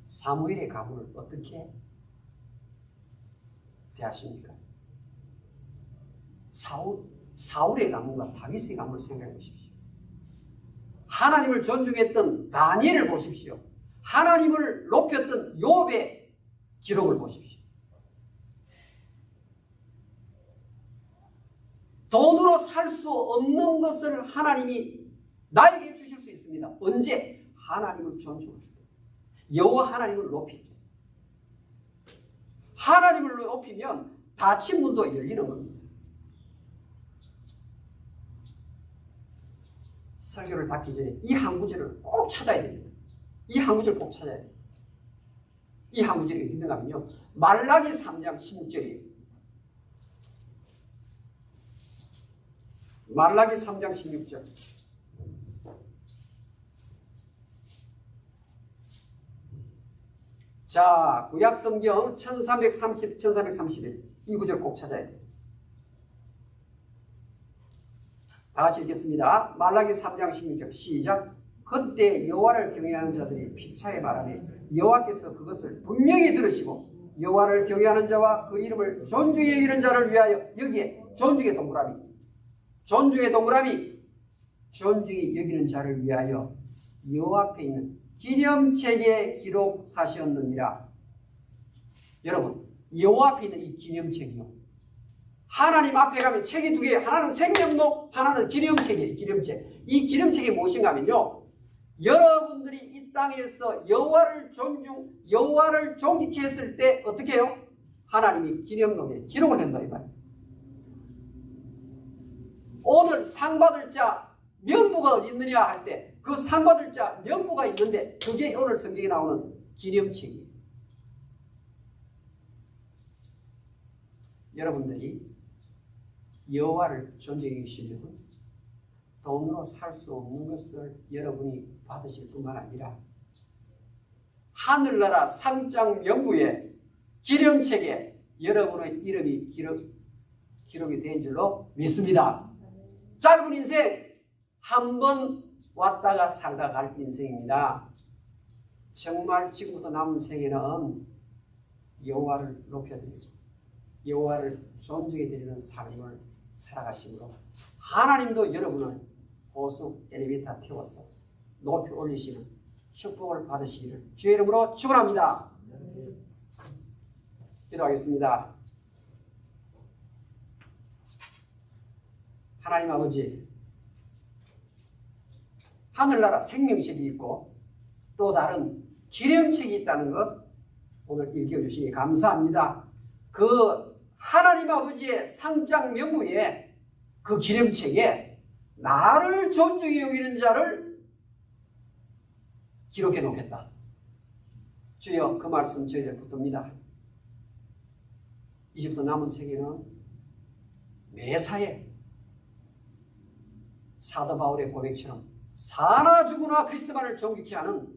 사무엘의 가문을 어떻게 대하십니까? 사울의 가문과 다윗의 가문을 생각해 보십시오. 하나님을 존중했던 다니엘을 보십시오. 하나님을 높였던 욥의 기록을 보십시오. 돈으로 살 수 없는 것을 하나님이 나에게 주실 수 있습니다. 언제? 하나님을 존중할 때. 여호와 하나님을 높이죠. 하나님을 높이면 닫힌 문도 열리는 겁니다. 설교를 닫기 전에 이 한 구절을 꼭 찾아야 됩니다. 이 한 구절을 꼭 찾아야 돼요. 이 한 구절이 어딘가 하면요. 말라기 3장 16절이에요. 말라기 3장 16절. 자, 구약성경 1330, 1331 이 구절 꼭 찾아야 돼요. 다 같이 읽겠습니다. 말라기 3장 16절 시작. 그때 여호와를 경외하는 자들이 피차에 말하니 여호와께서 그것을 분명히 들으시고 여호와를 경외하는 자와 그 이름을 존중히 여기는 자를 위하여 여기에 존중의 동그라미 존중의 동그라미 존중히 여기는 자를 위하여 여호와 앞에 있는 기념책에 기록하셨느니라. 여러분 여호와 앞에 있는 이 기념책이요. 하나님 앞에 가면 책이 두 개예요. 하나는 생명록, 하나는 기념책이에요. 기념책. 이 기념책이 무엇인가 하면요. 여러분들이 이 땅에서 여호와를 존귀케 했을 때 어떻게 해요? 하나님이 기념록에 기록을 한다 이 말이에요. 오늘 상 받을 자 명부가 어디 있느냐 할 때 그 상 받을 자 명부가 있는데 그게 오늘 성경에 나오는 기념책이에요. 여러분들이 여호와를 존중해 주시면 돈으로 살 수 없는 것을 여러분이 받으실 뿐만 아니라 하늘나라 상장 명부에 기념책에 여러분의 이름이 기록이 된 줄로 믿습니다. 짧은 인생 한 번 왔다가 살다 갈 인생입니다. 정말 지금부터 남은 생에는 여호와를 높여드리고 여호와를 존중해드리는 삶을 살아가심으로 하나님도 여러분을 고속 엘리베이터 태워서 높이 올리시는 축복을 받으시기를 주의 이름으로 축원합니다. 기도하겠습니다. 하나님 아버지, 하늘나라 생명책이 있고 또 다른 기념책이 있다는 것 오늘 일깨워주시니 감사합니다. 그 하나님 아버지의 상장 명부에 그 기념책에 나를 존중히 여기는 자를 기록해 놓겠다. 주여 그 말씀 저희들 붙듭니다. 이제부터 남은 세계는 매사에 사도 바울의 고백처럼 사나 죽으나 그리스도만을 존귀케 하는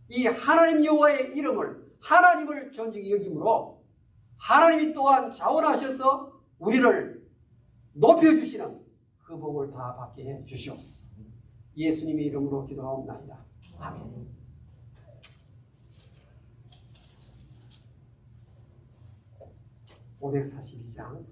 이 하나님 여호와의 이름을, 하나님을 존중히 여김으로 하나님이 또한 자원하셔서 우리를 높여주시는 그 복을 다 받게 해 주시옵소서. 예수님의 이름으로 기도하옵나이다. 아멘. (542장)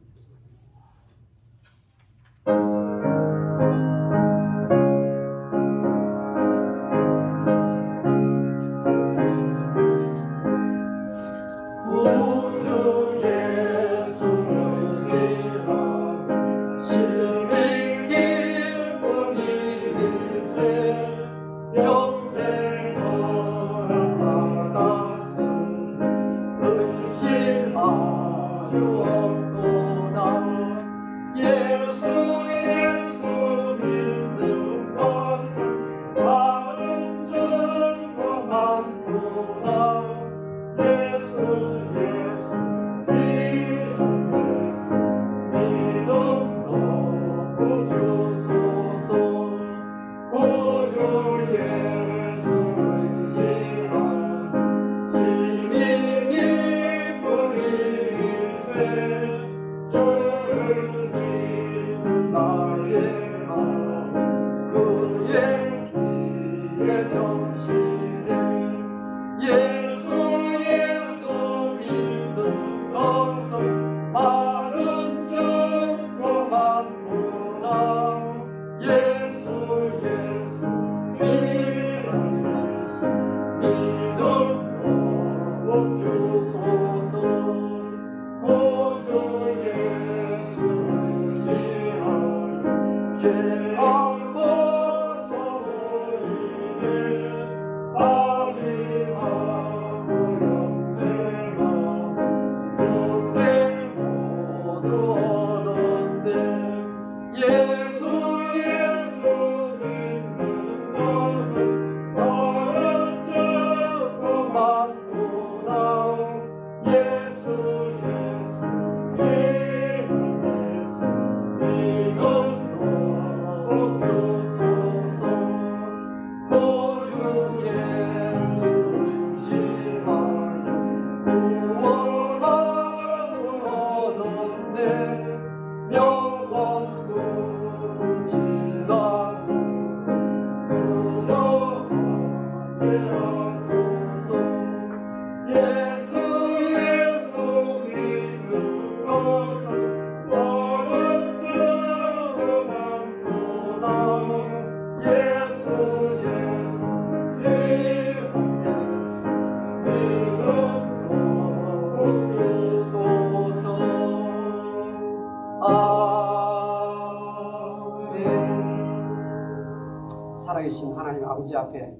살아계신 하나님 아버지 앞에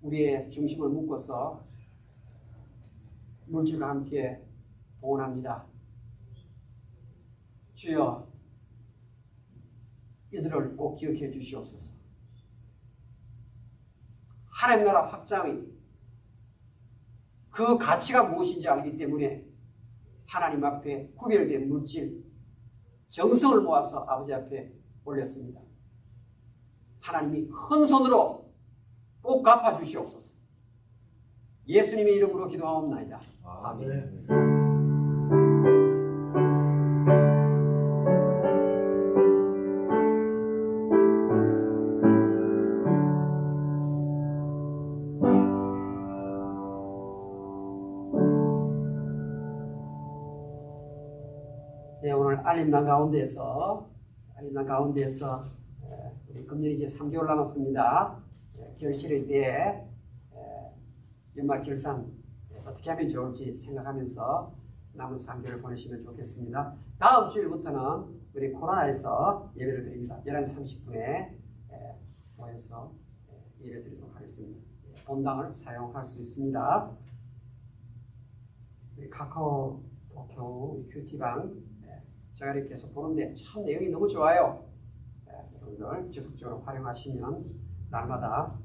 우리의 중심을 묶어서 물질과 함께 봉헌합니다. 주여, 이들을 꼭 기억해 주시옵소서. 하나님 나라 확장의 그 가치가 무엇인지 알기 때문에 하나님 앞에 구별된 물질, 정성을 모아서 아버지 앞에 올렸습니다. 하나님이 큰 손으로 꼭 갚아주시옵소서. 예수님의 이름으로 기도하옵나이다. 아멘. 네, 오늘 알림당 가운데에서 우리 금년이 이제 3개월 남았습니다. 결실의 때에 연말 결산 어떻게 하면 좋을지 생각하면서 남은 3개월 보내시면 좋겠습니다. 다음 주일부터는 우리 코로나에서 예배를 드립니다. 11시 30분에 모여서 예배 드리도록 하겠습니다. 본당을 사용할 수 있습니다. 우리 카카오톡 큐티방 제가 이렇게 해서 보는데 참 내용이 너무 좋아요. 여러분들 적극적으로 활용하시면 날마다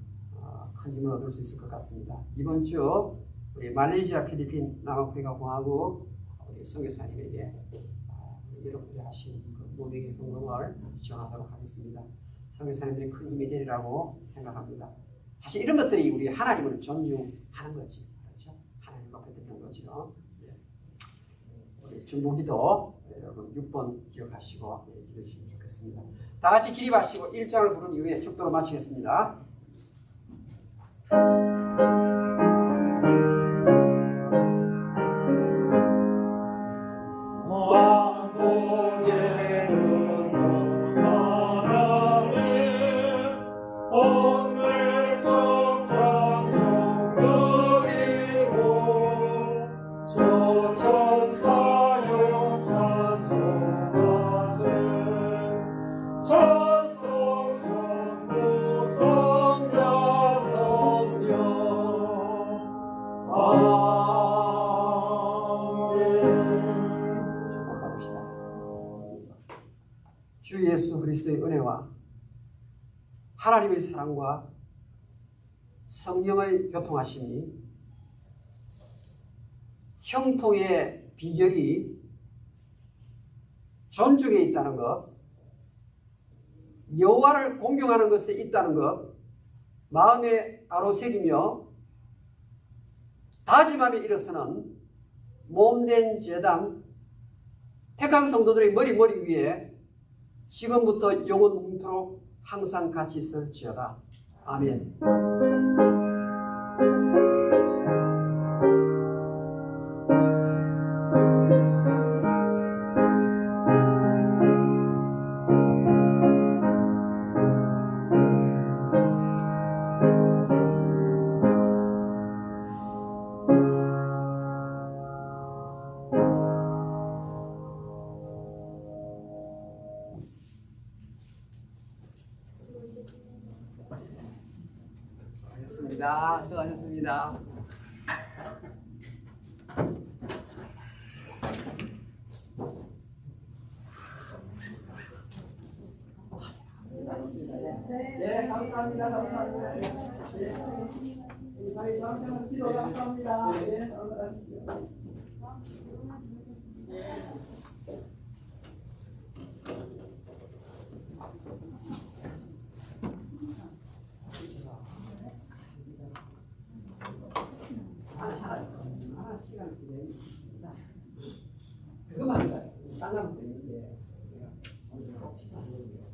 큰 힘을 얻을 수 있을 것 같습니다. 이번 주 우리 말레이시아, 필리핀, 남아프리카 공화국 우리 선교사님에게 여러분들이 하신 그 모병의 헌금을 지원하도록 하겠습니다. 선교사님들이 큰 힘이 되리라고 생각합니다. 사실 이런 것들이 우리 하나님을 존중하는 거지. 그렇죠? 하나님 앞에 드리는 거죠. 우리 중보기도 여러분 6번 기억하시고 기도해 주시면 좋겠습니다. 다 같이 기립하시고 1장을 부른 이후에 축도로 마치겠습니다. 주 예수 그리스도의 은혜와 하나님의 사랑과 성령의 교통하심이 형통의 비결이 존중에 있다는 것, 여호와를 공경하는 것에 있다는 것 마음에 아로새기며 다짐함에 일어서는 몸된 제단 택한 성도들의 머리 위에 지금부터 영원 뭉토록 항상 같이 있을지어다. 아멘. 수고하셨습니다. 네, 감사합니다. 감사합니다. 저희 장생은 기도 감사합니다. 네, 시간 기대입니다. 그것만 해봐요. 딴 있는데 오늘 꼭 진짜 안 되는데.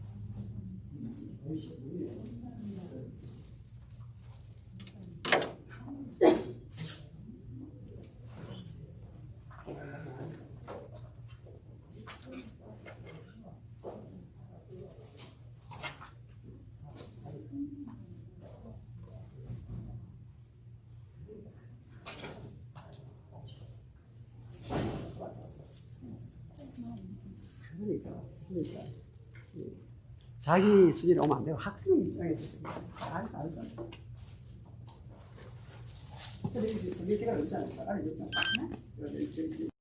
그러니까 자기 수준에 오면 안 되고 학생 입장에서 잘 알잖아. 그래, 성경시간 없잖아. 잘 알겠잖아.